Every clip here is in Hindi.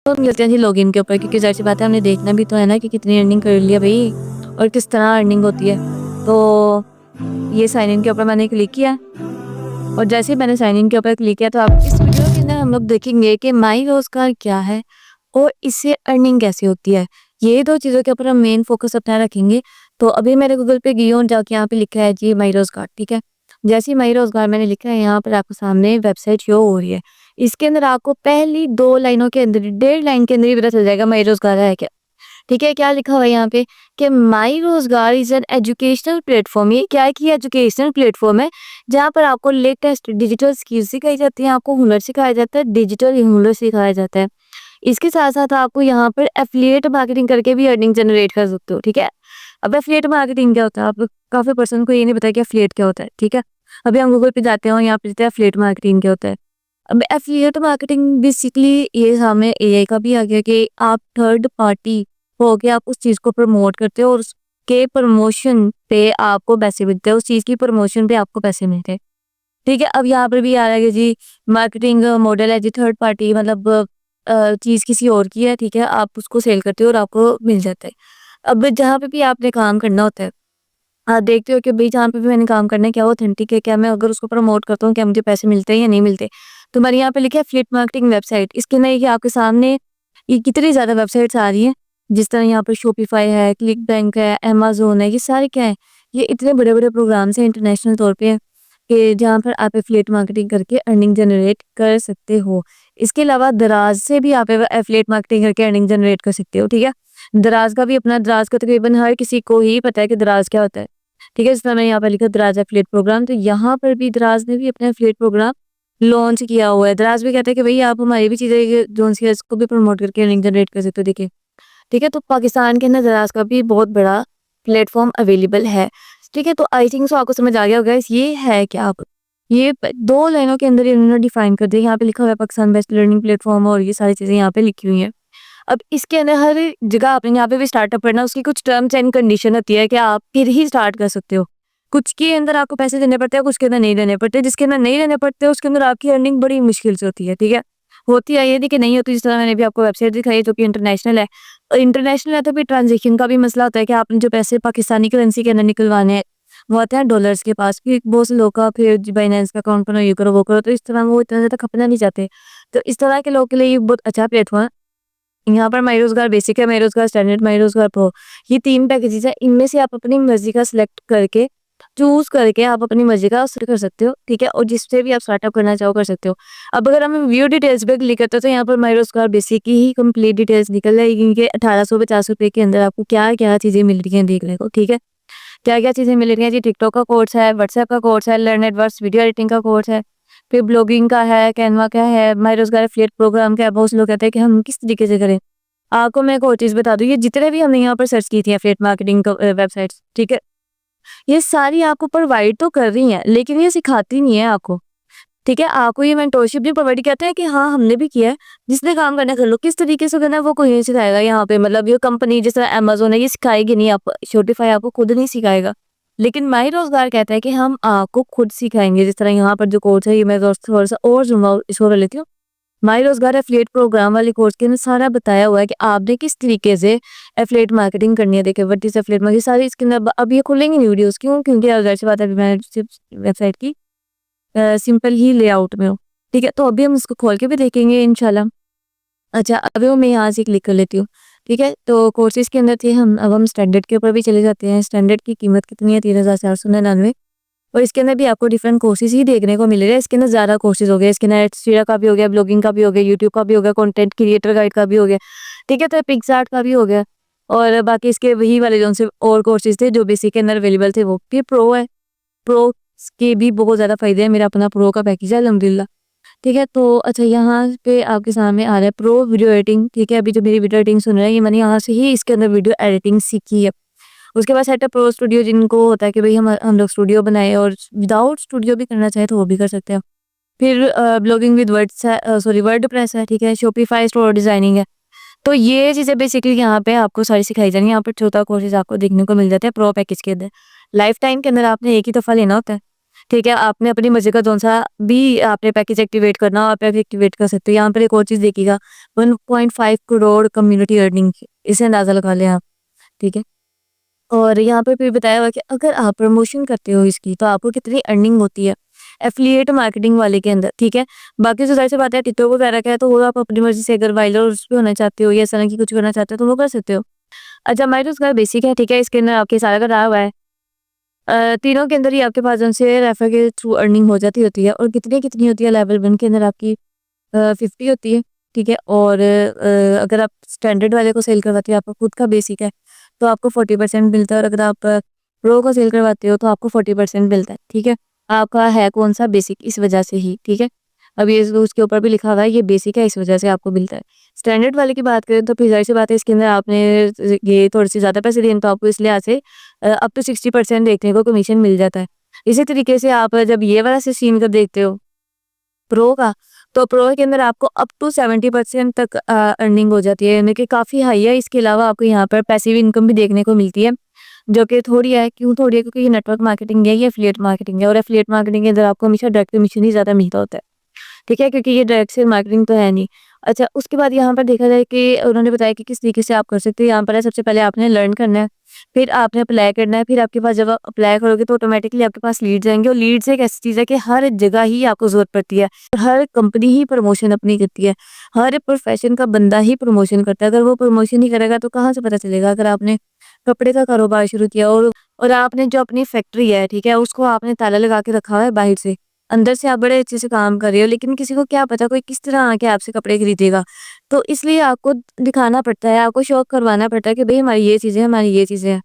तो मिलते हैं जी लॉगिन के ऊपर, क्योंकि ज़ाहिर सी बात है हमने देखना भी तो है ना कि कितनी अर्निंग कर ली है भई और किस तरह अर्निंग होती है। तो ये साइन इन के ऊपर मैंने क्लिक किया और जैसे ही मैंने साइन इन के ऊपर क्लिक किया तो आप इस वीडियो के अंदर हम लोग देखेंगे कि माई रोज़गार क्या है और इससे अर्निंग कैसे होती है। ये 2 चीज़ों के ऊपर हम मेन फ़ोकस अपना रखेंगे। तो अभी मैंने गूगल पे गई हूँ, जाके यहाँ पे लिखा है जी माई रोज़गार, ठीक है। जैसे ही माई रोज़गार मैंने लिखा है, यहाँ पर आपके सामने वेबसाइट शो हो रही है। इसके अंदर आपको पहली 2 लाइनों के अंदर, डेढ़ लाइन के अंदर ही पता चल जाएगा माई रोज़गार है क्या। ठीक है, क्या लिखा हुआ है यहाँ पे कि माई रोज़गार इज़ एन एजुकेशनल प्लेटफ़ॉर्म। ये क्या है कि एजुकेशनल प्लेटफ़ॉर्म है, जहाँ पर आपको लेटेस्ट डिजिटल स्किल्स सिखाई जाती हैं, आपको हुनर सिखाया जाता है, डिजिटल हुनर सिखाया जाता है। इसके साथ-साथ आपको यहाँ पर एफ़िलिएट मार्केटिंग करके भी अर्निंग जनरेट कर सकते हो, ठीक है। अब एफ़िलिएट मार्केटिंग क्या होता है? आप काफ़ी पर्सन को ये नहीं पता है कि एफ़िलिएट क्या होता है, ठीक है। अभी हम गूगल पे जाते हैं और यहाँ पे लिखते हैं एफ़िलिएट मार्केटिंग क्या होता है। अब एफ़िलिएट मार्केटिंग बेसिकली ये सामने एआई का भी आ गया कि आप थर्ड पार्टी हो के आप उस चीज़ को प्रमोट करते हो और उसके प्रमोशन पे आपको पैसे मिलते हैं, उस चीज़ की प्रमोशन पे आपको पैसे मिलते हैं। ठीक है, अब यहाँ पर भी आ रहा है कि जी मार्केटिंग मॉडल है जी थर्ड पार्टी, मतलब चीज़ किसी और की है, ठीक है, आप उसको सेल करते हो और आपको मिल जाता है। अब जहाँ पे भी आपने काम करना होता है, आप देखते हो कि भई जहाँ पे भी मैंने काम करना है क्या वो ऑथेंटिक है, क्या मैं अगर उसको प्रमोट करता हूँ क्या मुझे पैसे मिलते हैं या नहीं मिलते। तो मैंने यहाँ पे लिखा है एफिलिएट मार्केटिंग वेबसाइट, इसके अंदर ये आपके सामने ये कितनी ज़्यादा वेबसाइट्स आ रही हैं, जिस तरह यहाँ पर शॉपिफाई है, क्लिक बैंक है, अमेज़न है, ये सारे क्या हैं, ये इतने बड़े-बड़े प्रोग्राम्स हैं इंटरनेशनल तौर पे कि जहाँ पर आप एफिलिएट मार्केटिंग करके अर्निंग जनरेट कर सकते हो। इसके अलावा दराज़ से भी आप एफिलिएट मार्केटिंग करके अर्निंग जनरेट कर सकते हो, ठीक है। दराज़ का भी अपना, दराज़ का तकरीबन हर किसी को ही पता है कि दराज़ क्या होता है, ठीक है। जिस तरह मैंने यहाँ पे लिखा दराज़ एफिलिएट प्रोग्राम, तो यहाँ पर भी दराज़ ने भी अपना एफिलिएट प्रोग्राम लॉन्च किया हुआ है। दराज़ भी कहता है कि भई आप हमारी भी चीज़ें जो-सी है इसको भी प्रमोट करके अर्निंग जनरेट कर सकते हो, देखिए। ठीक है, तो पाकिस्तान के अंदर दराज़ का भी बहुत बड़ा प्लेटफ़ॉर्म अवेलेबल है। ठीक है, तो आई थिंक सो आपको समझ आ गया होगा ये है क्या अब। ये 2 लाइनों के अंदर इन्होंने डिफ़ाइन कर दिया। यहाँ पे लिखा हुआ है पाकिस्तान बेस्ट लर्निंग प्लेटफ़ॉर्म और ये सारी चीज़ें यहाँ पे लिखी हुई हैं। अब इसके अंदर हर जगह आपने यहाँ पे भी स्टार्टअप करना, उसकी कुछ टर्म्स एंड कंडीशन होती है कि आप फिर ही स्टार्ट कर सकते हो। कुछ के अंदर आपको पैसे देने पड़ते हैं, कुछ के अंदर नहीं देने पड़ते। जिसके अंदर नहीं देने पड़ते, उसके अंदर आपकी अर्निंग बड़ी मुश्किल से होती है, ठीक है। होती है ये नहीं कि नहीं होती, जिस तरह मैंने भी आपको वेबसाइट दिखाई जो कि इंटरनेशनल है। इंटरनेशनल है तो फिर ट्रांज़ैक्शन का भी मसला होता है कि आपने जो पैसे पाकिस्तानी करेंसी के अंदर निकलवाने हैं, वो आते हैं डॉलर्स के पास। फिर बहुत से लोग का फिर बाइनेंस का अकाउंट बनाओ, ये करो, वो करो, तो इस तरह वो इतना ज़्यादा खपना नहीं चाहते। तो इस तरह के लोगों के लिए ये बहुत अच्छा प्लेटफ़ॉर्म है। यहाँ पर माई रोज़गार बेसिक है, माई रोज़गार स्टैंडर्ड, माई रोज़गार प्रो, ये 3 पैकेजेज़ हैं। इनमें से आप अपनी मर्ज़ी का सिलेक्ट करके, चूज़ करके आप अपनी मर्ज़ी का कर सकते हो, ठीक है? और जिससे भी आप स्टार्टअप करना चाहो कर सकते हो। अब अगर हम व्यू डिटेल्स पे क्लिक करते हैं तो यहाँ पर माई रोज़गार बेसिक की ही कंप्लीट डिटेल्स निकल जाएगी कि ₹1850 के अंदर आपको क्या-क्या चीज़ें मिल रही हैं देखने को, ठीक है? क्या-क्या चीज़ें मिल रही हैं जी, टिकटॉक का कोर्स है, व्हाट्सएप का कोर्स है, लर्न एडवर्स वीडियो एडिटिंग का कोर्स है, फिर ब्लॉगिंग का है, कैनवा का है, माई रोज़गार एफिलिएट प्रोग्राम का है। बहुत से लोग कहते हैं कि हम किस तरीके से करें? आपको मैं एक और चीज़ बता दूँ, ये जितने भी हमने यहाँ पर सर्च की थी एफिलिएट मार्केटिंग वेबसाइट्स, ठीक है? ये सारी आपको प्रोवाइड तो कर रही हैं, लेकिन ये सिखाती नहीं है आपको, ठीक है? आपको ये मेंटरशिप भी प्रोवाइड कहते हैं कि हाँ, हमने भी किया है, जिसने काम करना है कर लो। किस तरीके से करना है वो कोई नहीं सिखाएगा यहाँ पे, मतलब ये कंपनी जैसे अमेज़न है ये सिखाएगी नहीं, आप शॉपिफाई आपको खुद नहीं सिखाएगा। लेकिन माई रोज़गार कहता है कि हम आपको खुद सिखाएँगे, जिस तरह यहाँ पर जो कोर्स है ये मैं थोड़ा-सा और इसको कर लेती हूँ। माई रोज़गार एफिलिएट प्रोग्राम वाले कोर्स के अंदर सारा बताया हुआ है कि आपने किस तरीके से एफिलिएट मार्केटिंग करनी है। देखिए व्हाट इज़ एफिलिएट मार्केटिंग, सारी इसके अंदर अब ये खुलेंगी नहीं वीडियोस, क्यों? क्योंकि ज़ाहिर-सी बात है अभी मैं सिर्फ वेबसाइट की सिंपल ही लेआउट में हूँ। ठीक है? तो अभी हम इसको खोल के भी देखेंगे इंशाल्लाह। अच्छा, अभी वो मैं यहाँ से क्लिक कर लेती हूँ। ठीक है? तो कोर्सेज़ के अंदर थे हम, अब हम स्टैंडर्ड के ऊपर भी चले जाते हैं। स्टैंडर्ड की कीमत कितनी है? 3499, और इसके अंदर भी आपको डिफरेंट कोर्सेज़ ही देखने को मिल रहे हैं। इसके अंदर ज़्यादा कोर्सेज़ हो गए, इसके अंदर एडस्टीरा का भी हो गया, ब्लॉगिंग का भी हो गया, यूट्यूब का भी हो गया, कंटेंट क्रिएटर गाइड का भी हो गया। ठीक है? तो पिक्सआर्ट का भी हो गया, और बाकी इसके वही वाले जो से और कोर्सेज़ थे जो बेसिक के अंदर अवेलेबल थे वो। फिर प्रो है, प्रो के भी बहुत ज़्यादा फ़ायदे हैं। मेरा अपना प्रो का पैकेज है अल्हम्दुलिल्लाह। ठीक है? तो अच्छा, यहाँ पे आपके सामने आ रहा है प्रो वीडियो एडिटिंग। ठीक है? अभी जो मेरी वीडियो एडिटिंग सुन रहे हैं, ये मैंने यहाँ से ही इसके अंदर वीडियो एडिटिंग सीखी है। उसके बाद सेटअप प्रो स्टूडियो, जिनको होता है कि भई हम लोग स्टूडियो बनाएँ और विदाउट स्टूडियो भी करना चाहें तो वो भी कर सकते हैं। फिर ब्लॉगिंग विद वर्ड्स है, सॉरी वर्डप्रेस है, ठीक है? शॉपिफाई स्टोर डिज़ाइनिंग है। तो ये चीज़ें बेसिकली यहाँ पे आपको सारी सिखाई जाएँगी। यहाँ पर छोटा कोर्सेज़ आपको देखने को मिल जाता है प्रो पैकेज के अंदर। लाइफ टाइम के अंदर आपने एक ही दफ़ा लेना होता है। ठीक है, आपने अपनी मर्ज़ी का कौन-सा भी आपने पैकेज एक्टिवेट करना हो, आप एक्टिवेट कर सकते हो। यहाँ पर एक और चीज़ देखिएगा, 1.5 करोड़ कम्युनिटी अर्निंग, इसे अंदाज़ा लगा लें आप, ठीक है? और यहाँ पे फिर बताया हुआ है कि अगर आप प्रमोशन करते हो इसकी, तो आपको कितनी अर्निंग होती है, एफ़िलिएट मार्केटिंग वाले के अंदर, ठीक है? बाकी तो ज़ाहिर-सी बात है, टिकटॉक वगैरह का है, तो वो आप अपनी मर्ज़ी से अगर वायरल भी होना चाहते हो या इस तरह की कुछ करना चाहते हो, तो वो कर सकते हो। अच्छा, हमारे तो उसका बेसिक है, ठीक है? इसके अंदर आपके सारा का रहा हुआ है। तीनों के अंदर ही आपके पास उनसे रेफर के थ्रू अर्निंग हो जाती होती है, और कितनी-कितनी होती है, लेवल 1 के अंदर आपकी 50 होती है, ठीक है? और अगर आप स्टैंडर्ड वाले को सेल करवाते हो, आपका खुद का बेसिक है, तो आपको 40% मिलता है, और अगर आप प्रो को सेल करवाते हो, तो आपको 40% मिलता है, ठीक है? आपका है कौन-सा बेसिक, इस वजह से ही, ठीक है? अब ये उसके ऊपर भी लिखा हुआ है, ये बेसिक है, इस वजह से आपको मिलता है। स्टैंडर्ड वाले की बात करें, तो फिर ज़ाहिर-सी बात है, इसके अंदर आपने ये थोड़ी-सी ज़्यादा पैसे दिए हैं, तो आपको इस लिहाज से अप टू 60% देखने को कमीशन मिल जाता है। इसी तरीके से आप जब ये वाला सिस्टम जब देखते हो प्रो का, तो प्रो के अंदर आपको अप टू 70% तक अर्निंग हो जाती है, यानी कि काफ़ी हाई है। इसके अलावा आपको यहाँ पर पैसिव इनकम भी देखने को मिलती है, जो कि थोड़ी है। क्यों थोड़ी है? क्योंकि ये नेटवर्क मार्केटिंग है, ये एफिलिएट मार्केटिंग है, और एफिलिएट मार्केटिंग के अंदर आपको हमेशा डायरेक्ट कमीशन ही ज़्यादा मिलता होता है। ठीक है? क्योंकि ये डायरेक्ट सेल मार्केटिंग तो है नहीं। अच्छा, उसके बाद यहाँ पर देखा जाए कि उन्होंने बताया कि किस तरीके से आप कर सकते हो। यहाँ पर है, सबसे पहले आपने लर्न करना है, फिर आपने अप्लाई करना है, फिर आपके पास जब आप अप्लाई करोगे तो ऑटोमेटिकली आपके पास लीड्स आएँगे, और लीड्स एक ऐसी चीज़ है कि हर जगह ही आपको ज़रूरत पड़ती है। हर कंपनी ही प्रमोशन अपनी करती है, हर प्रोफ़ेशन का बंदा ही प्रमोशन करता है। अगर वो प्रमोशन नहीं करेगा तो कहाँ से पता चलेगा? अगर आपने कपड़े का कारोबार शुरू किया, और आपने जो अपनी फैक्ट्री है, ठीक है? उसको आपने ताला लगा के रखा हुआ है बाहर से, अंदर से आप बड़े अच्छे से काम कर रहे हो, लेकिन किसी को क्या पता कोई किस तरह आके आपसे कपड़े खरीदेगा। तो इसलिए आपको दिखाना पड़ता है, आपको शो करवाना पड़ता है कि भई हमारी ये चीज़ें हैं, हमारी ये चीज़ें हैं।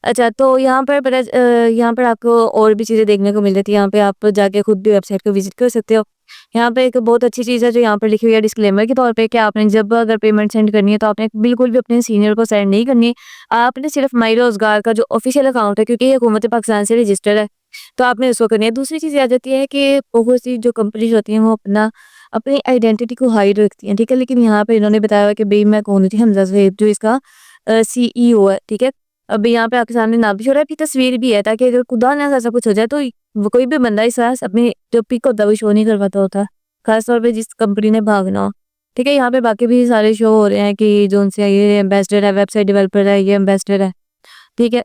अच्छा, तो यहाँ पर आपको और भी चीज़ें देखने को मिल जाती है। यहाँ पे आप जाके खुद भी वेबसाइट को विज़िट कर सकते हो। यहाँ पे एक बहुत अच्छी चीज़ है जो यहाँ पर लिखी हुई है डिस्क्लेमर के तौर पे, कि आपने जब अगर पेमेंट सेंड करनी है, तो आपने बिल्कुल भी अपने सीनियर को सेंड नहीं करनी है। आपने सिर्फ़ माई रोज़गार का जो ऑफ़िशियल अकाउंट है, क्योंकि ये हुकूमत पाकिस्तान से रजिस्टर्ड है, तो आपने उसको करनी है। दूसरी चीज़ ये आ जाती है कि बहुत सी जो कंपनीज़ होती हैं, वो अपनी आइडेंटिटी को हाइड रखती हैं, ठीक है? लेकिन यहाँ पे इन्होंने बताया हुआ है कि भई मैं कौन हूँ जी, हमज़ा ज़ुहैब जो इसका सीईओ है, ठीक है? अभी यहाँ पे आपके सामने नाम भी शो रहा है, आपकी तस्वीर भी है, ताकि अगर खुदा ना ऐसा कुछ हो जाए, तो वो कोई भी बंदा इस तरह से अपनी जो पिक होता है वो शो नहीं करवाता होता, खास तौर पे जिस कंपनी ने भागना हो। ठीक है? यहाँ पे बाकी भी सारे शो हो रहे हैं कि जो उनसे ये एम्बेसडर है, वेबसाइट डेवलपर है, ये एम्बेसडर है, ठीक है?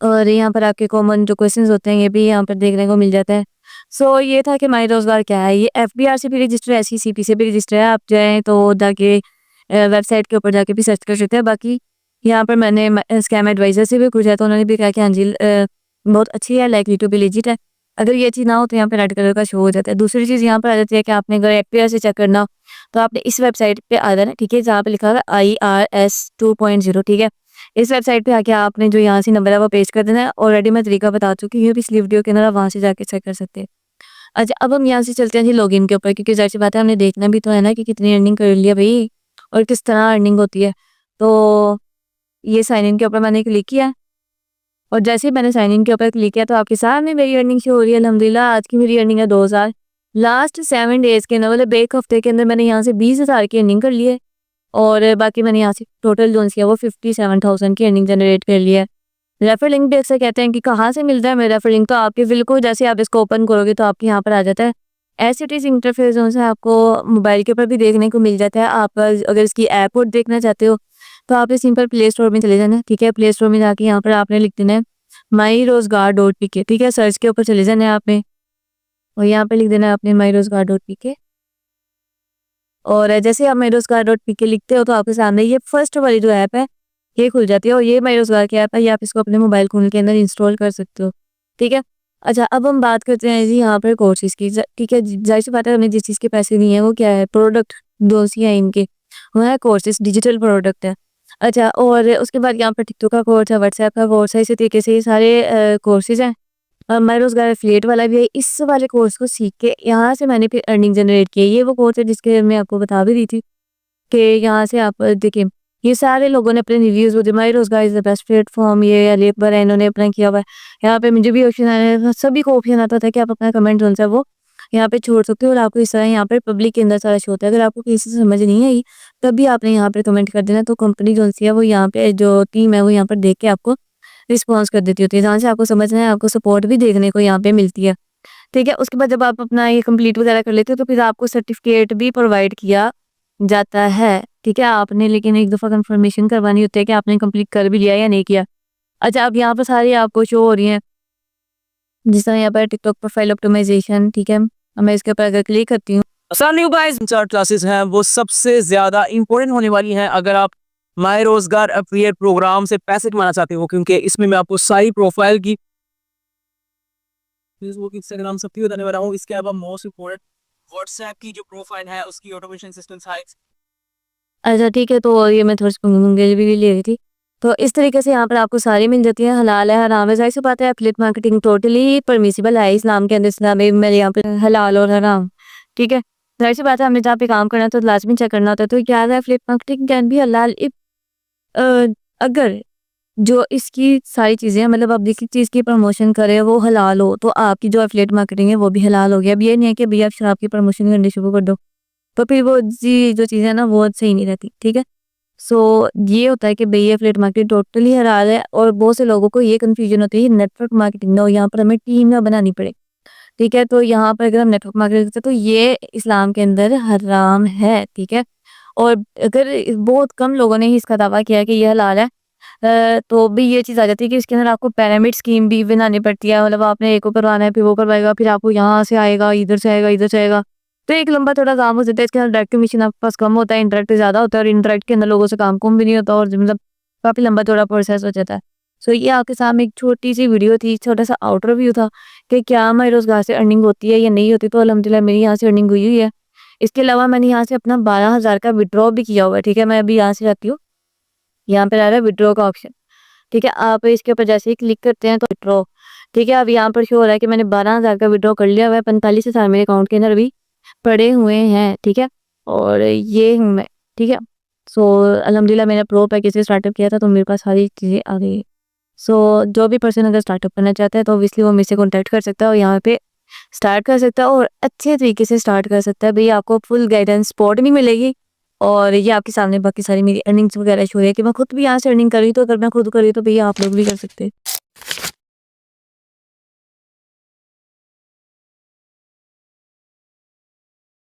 और यहाँ पर आपके कॉमन जो क्वेश्चंस होते हैं, ये भी यहाँ पर देखने को मिल जाता है। सो ये था कि माई रोज़गार क्या है? ये एफबीआर से भी रजिस्टर है, एसईसीपी से भी रजिस्टर है। आप चाहें तो जाके वेबसाइट के ऊपर जाके भी सर्च कर सकते हैं। बाकी यहाँ पर मैंने स्कैम एडवाइज़र से भी पूछा, तो उन्होंने भी कहा कि हाँ जी, बहुत अच्छी है, लाइकली टू बी लेजिट है। अगर ये चीज़ ना हो, तो यहाँ पे रेड कलर का शो हो जाता है। दूसरी चीज़ यहाँ पर आ जाती है कि आपने अगर एफबीआर से चेक करना हो, तो आपने इस वेबसाइट पे आ जाना है, ठीक है? जहाँ पे लिखा होगा IRS 2.0, ठीक है? इस वेबसाइट पे आके आपने जो यहाँ से नंबर है वो पेस्ट कर देना है। ऑलरेडी मैं तरीका बता चुकी हूँ पिछली वीडियो के अंदर, आप वहाँ से जाके चेक कर सकते हैं। अच्छा, अब हम यहाँ से चलते हैं जी लॉगिन के ऊपर, क्योंकि ज़ाहिर-सी बात है, हमने देखना भी तो है ना कि कितनी अर्निंग कर लिया भई, और किस तरह अर्निंग होती है। तो ये साइन इन के ऊपर मैंने क्लिक किया, और जैसे ही मैंने साइन इन के ऊपर क्लिक किया, तो आपके सामने मेरी अर्निंग शो हो रही है। अल्हम्दुलिल्लाह, आज की मेरी अर्निंग है 2000। लास्ट 7 डेज़ के अंदर, मतलब 1 हफ्ते के अंदर मैंने यहाँ से 20,000 की अर्निंग कर ली है, और बाकी मैंने यहाँ से टोटल जो किया वो 57,000 की अर्निंग जनरेट कर ली है। रेफर लिंक भी अक्सर कहते हैं कि कहाँ से मिलता है मेरा रेफर लिंक, तो आपके बिल्कुल जैसे आप इसको ओपन करोगे तो आपके यहाँ पर आ जाता है। एज़ इट इज़ इंटरफेस जो है आपको मोबाइल के ऊपर भी देखने को मिल जाता है। आप अगर इसकी ऐप और देखना चाहते हो, तो आपने सिंपल प्ले स्टोर में चले जाना है, ठीक है? प्ले स्टोर में जाके यहाँ पर आपने लिख देना है माई रोज़गार डॉट पीके, ठीक है? सर्च के ऊपर चले जाना है आपने, और यहाँ पे लिख देना है आपने माई रोज़गार डॉट पीके, और जैसे आप माई रोज़गार डॉट पीके लिखते हो, तो आपके सामने ये फर्स्ट वाली जो ऐप है, ये खुल जाती है, और ये माई रोज़गार की ऐप है। ये आप इसको अपने मोबाइल फ़ोन के अंदर इंस्टॉल कर सकते हो, ठीक है? अच्छा, अब हम बात करते हैं जी यहाँ पर कोर्सेज़ की, ठीक है? ज़ाहिर-सी बात है, हमें जिस चीज़ के पैसे नहीं है, वो क्या है? प्रोडक्ट दोषी हैं इनके, वो है कोर्सेज़, डिजिटल प्रोडक्ट है। अच्छा, और उसके बाद यहाँ पर टिकटॉक का कोर्स है, व्हाट्सएप का कोर्स है, इसी तरीके से ये सारे कोर्सेज़ हैं। माई रोज़गार एफ़िलिएट वाला भी है। इस वाले कोर्स को सीख के यहाँ से मैंने फिर अर्निंग जनरेट की है। ये वो कोर्स है जिसके मैं आपको बता भी रही थी कि यहाँ से आप देखिए, ये सारे लोगों ने अपने रिव्यूज़ वो दिए, माई रोज़गार इज़ द बेस्ट प्लेटफ़ॉर्म, ये लेबर है, इन्होंने अपना किया हुआ है। यहाँ पे मुझे भी ऑप्शन आया, सभी को ऑप्शन आता था कि आप अपना कमेंट जो-सा है वो यहाँ पे छोड़ सकते हो, और आपको इस तरह यहाँ पर पब्लिक के अंदर सारा शो होता है। अगर आपको किसी से समझ नहीं आई, तब भी आपने यहाँ पे कमेंट कर देना, तो कंपनी जो-सी है वो यहाँ पे जो टीम है वो यहाँ पर देख के आपको रिस्पॉन्स कर देती होती है, जहाँ से आपको समझना है, आपको सपोर्ट भी देखने को यहाँ पे मिलती है। ठीक है? उसके बाद जब आप अपना ये कंप्लीट वगैरह कर लेते हो तो फिर आपको सर्टिफ़िकेट भी प्रोवाइड किया जाता है। ठीक है? आपने लेकिन एक दफ़ा कन्फर्मेशन करवानी होती है कि आपने कंप्लीट कर भी लिया या नहीं किया। अच्छा, अब यहाँ पर सारी आपको शो हो रही हैं, जिस तरह यहाँ पर टिकटॉक प्रोफाइल ऑप्टिमाइज़ेशन, ठीक है? अब मैं इसके ऊपर अगर क्लिक करती हूँ, यू गाइस, 4 क्लासेस हैं वो सबसे ज़्यादा इम्पोर्टेंट होने वाली हैं अगर आप माय रोज़गार एफिलिएट प्रोग्राम से पैसे कमाना चाहते हो, क्योंकि इसमें मैं आपको सारी प्रोफाइल की फेसबुक, इंस्टाग्राम सबकी बताने वाला हूँ। इसके अलावा मोस्ट इम्पोर्टेंट व्हाट्सएप की जो प्रोफाइल है उसकी ऑटोमेशन सिस्टम साइट्स। अच्छा ठीक है, तो ये मैं थोड़ी-सी मूंगफली भी ले रही थी। तो इस तरीके से यहाँ पर आपको सारी मिल जाती है, हलाल है, हराम है, ज़ाहिर-सी बात है एफिलिएट मार्केटिंग टोटली परमिसिबल है इस्लाम के अंदर, इस्लाम में मेरे यहाँ पे हलाल और हराम, ठीक है? ज़ाहिर-सी बात है हमें जहाँ पे काम करना है तो लाज़मी चेक करना होता है, तो क्या है एफिलिएट मार्केटिंग कैन बी हलाल इफ अ, अगर जो इसकी सारी चीज़ें हैं, मतलब आप जिस चीज़ की प्रमोशन कर रहे हो वो हलाल हो, तो आपकी जो एफिलिएट मार्केटिंग है वो भी हलाल हो गया। अब ये नहीं है कि भैया आप शराब की प्रमोशन करनी शुरू कर दो, तो फिर वो जी जो चीज़ें हैं ना वो सही नहीं रहती, ठीक है? सो ये होता है कि भई एफिलिएट मार्केटिंग टोटली हलाल है और बहुत से लोगों को ये कन्फ्यूजन होती है नेटवर्क मार्केटिंग ना हो, यहाँ पर हमें टीम ना बनानी पड़े, ठीक है? तो यहाँ पर अगर हम नेटवर्क मार्केटिंग करते हैं तो ये इस्लाम के अंदर हराम है, ठीक है? और अगर बहुत कम लोगों ने ही इसका दावा किया है कि ये हलाल है, तो भी ये चीज़ आ जाती है कि इसके अंदर आपको पिरामिड स्कीम भी बनानी पड़ती है, मतलब आपने एक को करवाना है, फिर वो करवाएगा, फिर आपको यहाँ से आएगा, इधर से आएगा, इधर से आएगा। तो एक लंबा थोड़ा काम हो जाता है, इसके अंदर डायरेक्ट कमीशन आपके पास कम होता है, इनडायरेक्ट ज़्यादा होता है और इनडायरेक्ट के अंदर लोगों से काम-कुम भी नहीं होता और मतलब काफ़ी लंबा चौड़ा प्रोसेस हो जाता है। सो ये आपके सामने एक छोटी-सी वीडियो थी, छोटा-सा आउटर व्यू था कि क्या हमारे रोज़गार से अर्निंग होती है या नहीं होती, तो अल्हम्दुलिल्लाह मेरी यहाँ से अर्निंग हुई हुई है। इसके अलावा मैंने यहाँ से अपना 12,000 का विथड्रॉ भी किया हुआ है, ठीक है? मैं अभी यहाँ से जाती हूँ, यहाँ पे आ रहा है विथड्रॉ का ऑप्शन। ठीक है, आप इसके ऊपर जैसे ही क्लिक करते हैं तो विथड्रॉ, ठीक है, अब यहाँ पर शो हो रहा है कि मैंने 12,000 का विथड्रॉ कर लिया हुआ है, 45,000 मेरे अकाउंट के अंदर अभी पड़े हुए हैं, ठीक है? और ये हूँ मैं, ठीक है? सो अल्हम्दुलिल्लाह मैंने प्रो पैकेज से स्टार्टअप किया था तो मेरे पास सारी चीज़ें आ गई हैं। सो जो भी पर्सन अगर स्टार्टअप करना चाहता है तो ऑब्वियसली वो मुझसे कॉन्टैक्ट कर सकता है और यहाँ पे स्टार्ट कर सकता है और अच्छे तरीके से स्टार्ट कर सकता है। भई आपको फुल गाइडेंस सपोर्ट भी मिलेगी और ये आपके सामने बाकी सारी मेरी अर्निंग्स वगैरह शो है कि मैं खुद भी यहाँ से अर्निंग कर रही हूँ, तो अगर मैं खुद कर रही हूँ तो भैया आप लोग भी कर सकते हैं।